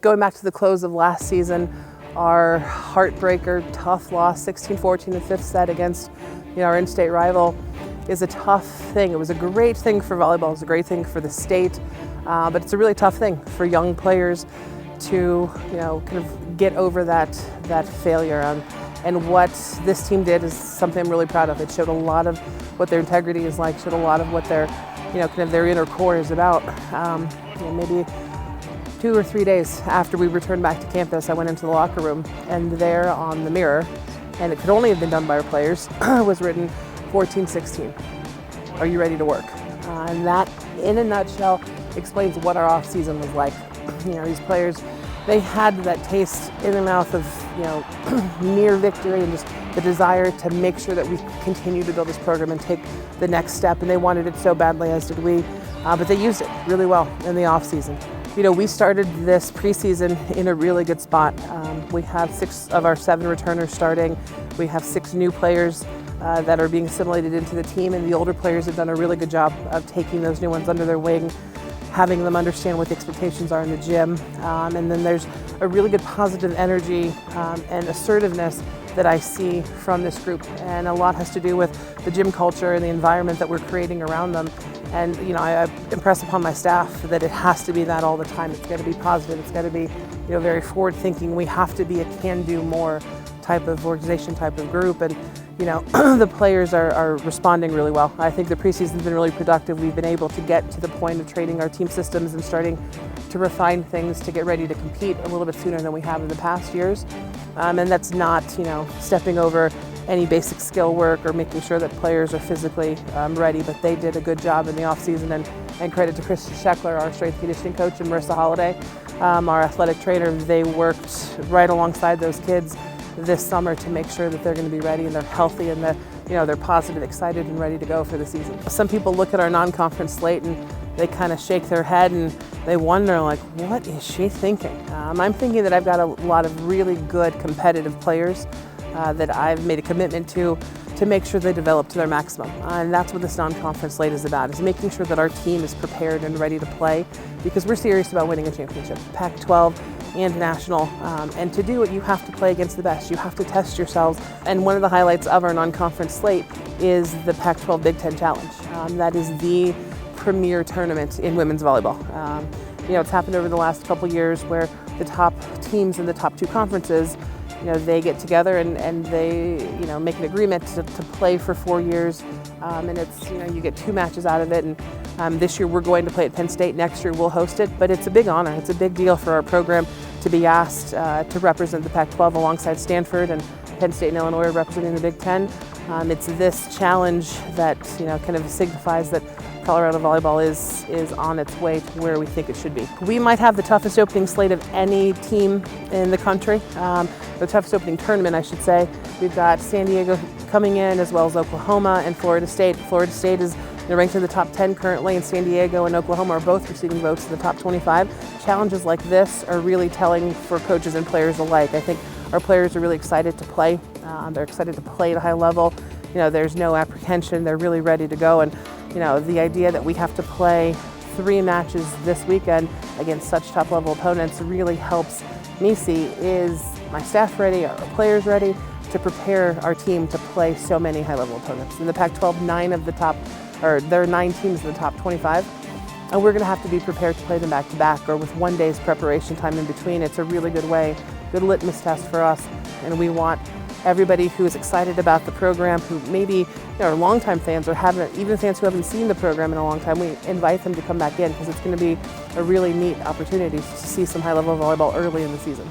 Going back to the close of last season, our heartbreaker, tough loss, 16-14 in fifth set against our in-state rival, is a tough thing. It was a great thing for volleyball, it was a great thing for the state, but it's a really tough thing for young players to kind of get over that failure. And what this team did is something I'm really proud of. It showed a lot of what their integrity is like, showed a lot of what their kind of their inner core is about. Maybe 2 or 3 days after we returned back to campus, I went into the locker room, and there on the mirror, and it could only have been done by our players, was written 14-16. Are you ready to work? And that, in a nutshell, explains what our off season was like. These players, they had that taste in their mouth of near victory and just the desire to make sure that we continue to build this program and take the next step, and they wanted it so badly, as did we. But they used it really well in the off season. We started this preseason in a really good spot. We have 6 of our 7 returners starting. We have 6 new players that are being assimilated into the team, and the older players have done a really good job of taking those new ones under their wing, having them understand what the expectations are in the gym. And then there's a really good positive energy and assertiveness that I see from this group. And a lot has to do with the gym culture and the environment that we're creating around them. And I impress upon my staff that it has to be that all the time. It's got to be positive. It's got to be very forward thinking. We have to be a can do more type of organization, type of group. And the players are responding really well. I think the preseason's been really productive. We've been able to get to the point of training our team systems and starting to refine things to get ready to compete a little bit sooner than we have in the past years. And that's not, stepping over any basic skill work or making sure that players are physically ready, but they did a good job in the off season, and credit to Kritza, our strength and conditioning coach, and Marissa Holiday, our athletic trainer. They worked right alongside those kids this summer to make sure that they're going to be ready and they're healthy and they're positive, excited, and ready to go for the season. Some people look at our non-conference slate and they kind of shake their head and they wonder, like, what is she thinking? I'm thinking that I've got a lot of really good competitive players that I've made a commitment to make sure they develop to their maximum. And that's what this non-conference slate is about, is making sure that our team is prepared and ready to play, because we're serious about winning a championship, Pac-12 and national. And to do it, you have to play against the best. You have to test yourselves. And one of the highlights of our non-conference slate is the Pac-12 Big Ten Challenge. That is the premier tournament in women's volleyball. It's happened over the last couple years where the top teams in the top 2 conferences, they get together and they, make an agreement to play for 4 years. And it's, you get 2 matches out of it. And this year we're going to play at Penn State. Next year we'll host it. But it's a big honor. It's a big deal for our program to be asked to represent the Pac-12 alongside Stanford and Penn State and Illinois representing the Big Ten. It's this challenge that, kind of signifies that Colorado volleyball is on its way to where we think it should be. We might have the toughest opening slate of any team in the country, the toughest opening tournament, I should say. We've got San Diego coming in, as well as Oklahoma and Florida State. Florida State is ranked in the top 10 currently, and San Diego and Oklahoma are both receiving votes in the top 25. Challenges like this are really telling for coaches and players alike. I think our players are really excited to play. They're excited to play at a high level. There's no apprehension. They're really ready to go. And the idea that we have to play 3 matches this weekend against such top-level opponents really helps me see, is my staff ready, are our players ready to prepare our team to play so many high-level opponents. In the Pac-12, there are 9 teams in the top 25, and we're going to have to be prepared to play them back-to-back or with 1 day's preparation time in between. It's a really good way, good litmus test for us, and we want everybody who is excited about the program, who maybe are longtime fans or even fans who haven't seen the program in a long time, we invite them to come back in, because it's going to be a really neat opportunity to see some high-level volleyball early in the season.